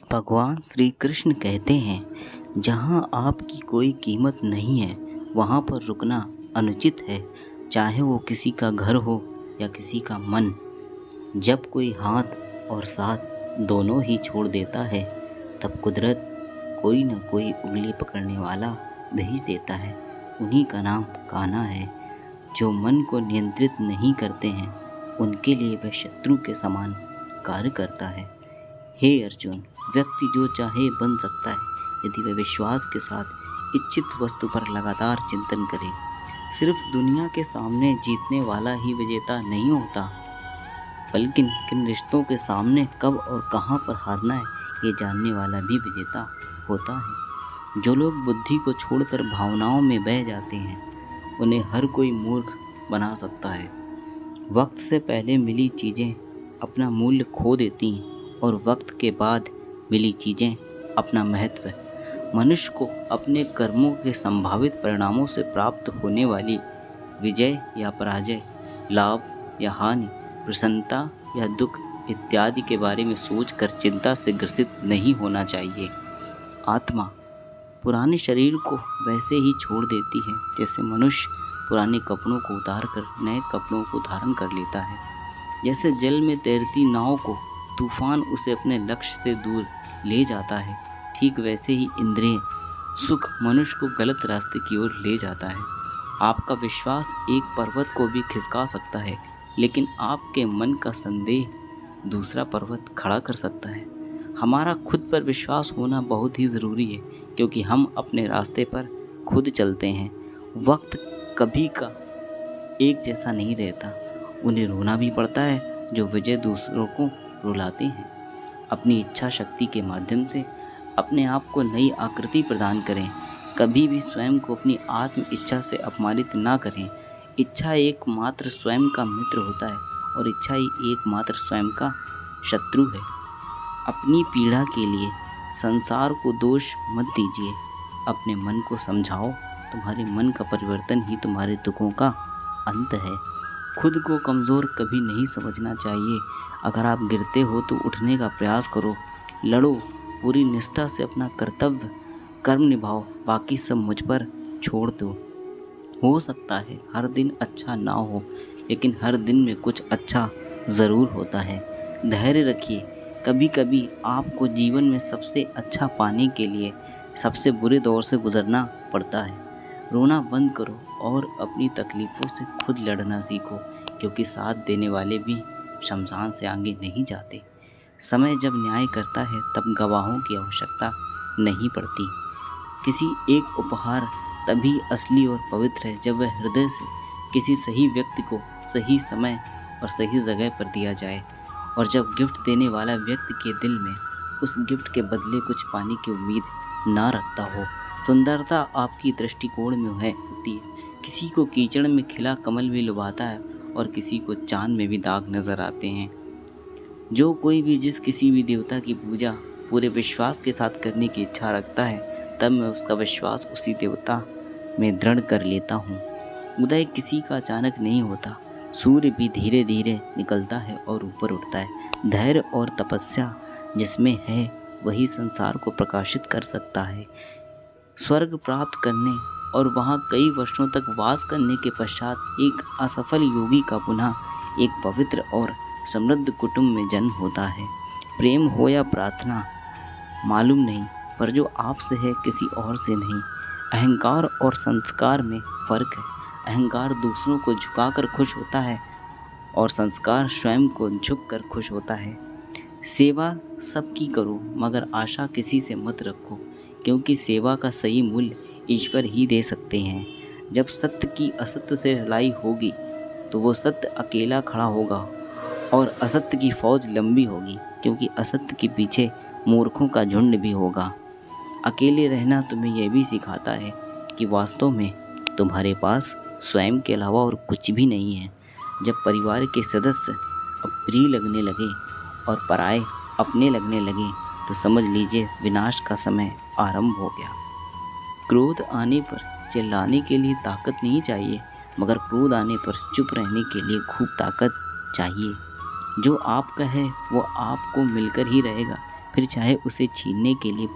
भगवान श्री कृष्ण कहते हैं, जहाँ आपकी कोई कीमत नहीं है वहाँ पर रुकना अनुचित है, चाहे वो किसी का घर हो या किसी का मन। जब कोई हाथ और साथ दोनों ही छोड़ देता है, तब कुदरत कोई न कोई उंगली पकड़ने वाला भेज देता है। उन्हीं का नाम कान्हा है। जो मन को नियंत्रित नहीं करते हैं, उनके लिए वह शत्रु के समान कार्य करता है। हे अर्जुन, व्यक्ति जो चाहे बन सकता है यदि वह विश्वास के साथ इच्छित वस्तु पर लगातार चिंतन करे। सिर्फ दुनिया के सामने जीतने वाला ही विजेता नहीं होता, बल्कि किन रिश्तों के सामने कब और कहाँ पर हारना है ये जानने वाला भी विजेता होता है। जो लोग बुद्धि को छोड़कर भावनाओं में बह जाते हैं, उन्हें हर कोई मूर्ख बना सकता है। वक्त से पहले मिली चीज़ें अपना मूल्य खो देती हैं और वक्त के बाद मिली चीज़ें अपना महत्व। मनुष्य को अपने कर्मों के संभावित परिणामों से प्राप्त होने वाली विजय या पराजय, लाभ या हानि, प्रसन्नता या दुख इत्यादि के बारे में सोचकर चिंता से ग्रसित नहीं होना चाहिए। आत्मा पुराने शरीर को वैसे ही छोड़ देती है जैसे मनुष्य पुराने कपड़ों को उतार कर नए कपड़ों को धारण कर लेता है। जैसे जल में तैरती नाव को तूफान उसे अपने लक्ष्य से दूर ले जाता है, ठीक वैसे ही इंद्रिय सुख मनुष्य को गलत रास्ते की ओर ले जाता है। आपका विश्वास एक पर्वत को भी खिसका सकता है, लेकिन आपके मन का संदेह दूसरा पर्वत खड़ा कर सकता है। हमारा खुद पर विश्वास होना बहुत ही ज़रूरी है, क्योंकि हम अपने रास्ते पर खुद चलते हैं। वक्त कभी का एक जैसा नहीं रहता। उन्हें रोना भी पड़ता है जो विजय दूसरों को रुलाते हैं। अपनी इच्छा शक्ति के माध्यम से अपने आप को नई आकृति प्रदान करें। कभी भी स्वयं को अपनी आत्म इच्छा से अपमानित ना करें। इच्छा एकमात्र स्वयं का मित्र होता है और इच्छा ही एकमात्र स्वयं का शत्रु है। अपनी पीड़ा के लिए संसार को दोष मत दीजिए। अपने मन को समझाओ। तुम्हारे मन का परिवर्तन ही तुम्हारे दुखों का अंत है। खुद को कमज़ोर कभी नहीं समझना चाहिए। अगर आप गिरते हो तो उठने का प्रयास करो। लड़ो, पूरी निष्ठा से अपना कर्तव्य कर्म निभाओ। बाकी सब मुझ पर छोड़ दो। हो सकता है हर दिन अच्छा ना हो, लेकिन हर दिन में कुछ अच्छा ज़रूर होता है। धैर्य रखिए। कभी कभी आपको जीवन में सबसे अच्छा पाने के लिए सबसे बुरे दौर से गुजरना पड़ता है। रोना बंद करो और अपनी तकलीफ़ों से खुद लड़ना सीखो, क्योंकि साथ देने वाले भी शमशान से आगे नहीं जाते। समय जब न्याय करता है तब गवाहों की आवश्यकता नहीं पड़ती। किसी एक उपहार तभी असली और पवित्र है जब वह हृदय से किसी सही व्यक्ति को सही समय और सही जगह पर दिया जाए, और जब गिफ्ट देने वाला व्यक्ति के दिल में उस गिफ्ट के बदले कुछ पाने की उम्मीद ना रखता हो। सुंदरता आपकी दृष्टिकोण में होती है। किसी को कीचड़ में खिला कमल भी लुभाता है और किसी को चांद में भी दाग नजर आते हैं। जो कोई भी जिस किसी भी देवता की पूजा पूरे विश्वास के साथ करने की इच्छा रखता है, तब मैं उसका विश्वास उसी देवता में दृढ़ कर लेता हूँ। उदय किसी का अचानक नहीं होता। सूर्य भी धीरे धीरे निकलता है और ऊपर उठता है। धैर्य और तपस्या जिसमें है वही संसार को प्रकाशित कर सकता है। स्वर्ग प्राप्त करने और वहाँ कई वर्षों तक वास करने के पश्चात एक असफल योगी का पुनः एक पवित्र और समृद्ध कुटुंब में जन्म होता है। प्रेम हो या प्रार्थना मालूम नहीं, पर जो आपसे है किसी और से नहीं। अहंकार और संस्कार में फ़र्क है। अहंकार दूसरों को झुकाकर खुश होता है और संस्कार स्वयं को झुककर खुश होता है। सेवा सबकी करो, मगर आशा किसी से मत रखो, क्योंकि सेवा का सही मूल्य ईश्वर ही दे सकते हैं। जब सत्य की असत्य से लड़ाई होगी तो वो सत्य अकेला खड़ा होगा और असत्य की फौज लंबी होगी, क्योंकि असत्य के पीछे मूर्खों का झुंड भी होगा। अकेले रहना तुम्हें यह भी सिखाता है कि वास्तव में तुम्हारे पास स्वयं के अलावा और कुछ भी नहीं है। जब परिवार के सदस्य अप्रिय लगने लगे और पराये अपने लगने लगे, तो समझ लीजिए विनाश का समय आरंभ हो गया। क्रोध आने पर चिल्लाने के लिए ताकत नहीं चाहिए, मगर क्रोध आने पर चुप रहने के लिए खूब ताकत चाहिए। जो आपका है वो आपको मिलकर ही रहेगा, फिर चाहे उसे छीनने के लिए